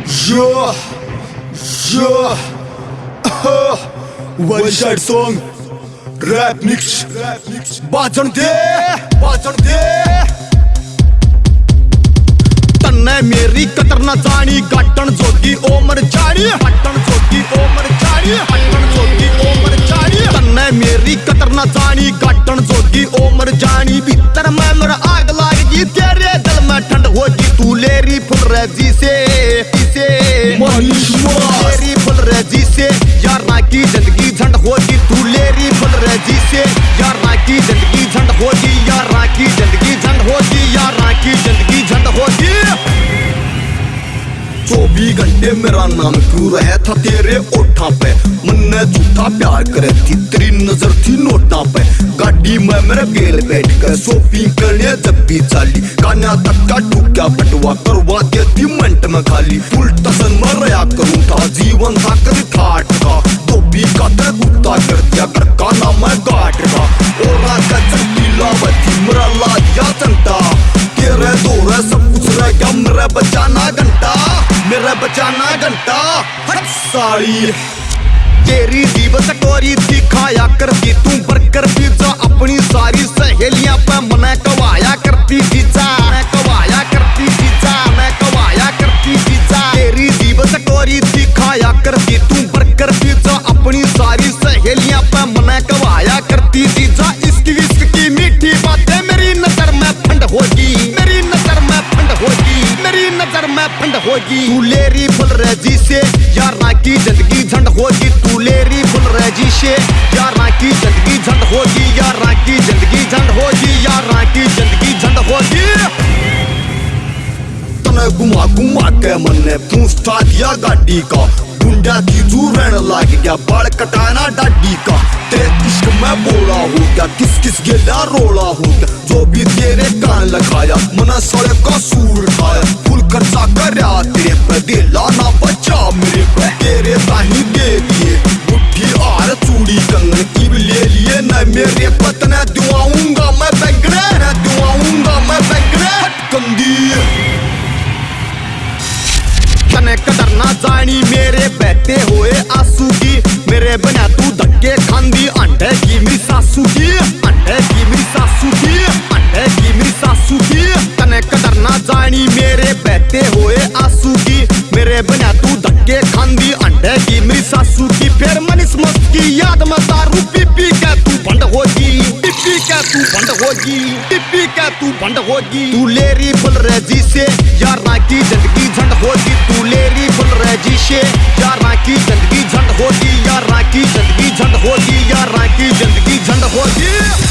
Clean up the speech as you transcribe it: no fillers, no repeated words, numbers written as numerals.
Yeah, yeah, one side song, rap mix, बाजन दे तन्ने मेरी कतर न जानी गाटन जोगी ओमर जानी तन्ने मेरी कतर न जानी गाटन जोगी ओमर जानी भीतर में मेरा आग लाएगी तेरे दिल में ठंड होगी तू लेरी फुल रजी से लेरी फुल रजी से यार ना की जिंदगी झंड होगी तू लेरी फुल रजी से यार ना की जिंदगी झंड होगी यार ना की जिंदगी झंड होगी यार ना की जिंदगी झंड होगी 24 घंटे मेरा नाम क्यों रहा था तेरे ओठा पे मन ने झूठा प्यार करे थी तेरी नजर थी नोटा पे गाड़ी में मेरे बेल बैठ कर शॉपिंग करने जब भी चाली कान्या तक का टूक्या बटवा करवा देती मिनट में खाली फुल टसन में रहा करूं था जीवन था कभी ठाट का धोबी का ते कुत्ता कर दिया कर का नाम है गाट का और का चंपीला बची मेरा लाया चंटा तेरे दौर सब कुछ रह गया मेरा बचाना घंटा हट साड़ी तेरी जीव कटोरी थी खाया करती तू बर्गर पिज्जा अपनी सारी सहेलियां पे मना कवाया करती पिज्जा तेरी जीव कटोरी थी खाया करती तू बर्गर पिज्जा अपनी सारी सहेलियां पे मना कवाया करती पिज्जा इसकी विस्क की मीठी बातें मेरी नजर में फंड होगी तू लेरी फुल रजी से यार ना की जिंदगी झंड होगी तू लेरी फुल रजी से यार ना की जिंदगी झंड होगी यार ना की जिंदगी झंड होगी यार ना की जिंदगी झंड होगी तने घुमा के मन ने पूछता दिया गाड़ी का गुंडा की रहन लाग गया बाल कटाना डाडी का तेरे इश्क में बोला हो गया किस गेला रोला हो गया जो भी तेरे कान लगाया मना सड़क का सूर खाया फुल खर्चा करया तेरे पे दिला ना बचा मेरे पे तेरे ताही दे दिए बुढ़ी आर चूड़ी कंगन की भी ले लिए न मेरे पतना दुआऊंगा मैं बैंगने कंदी तने कदर ना जानी मेरे बहते हुए आंसू की मेरे बना तू धक्के खांदी अंडे की मेरी सासू की तने कदर ना जानी मेरे बहते हुए आंसू की मेरे बना तू धक्के खांदी अंडे की मेरी सासू की फिर मनीष मस्त की याद में दारू पी के तू बंद होगी तू लेरी फुल रजी से यार ना की जिंदगी झंड होगी तू लेरी फुल रजी से यार ना की जिंदगी झंड होगी यार ना की जिंदगी झंड होगी यार ना की जिंदगी झंड होगी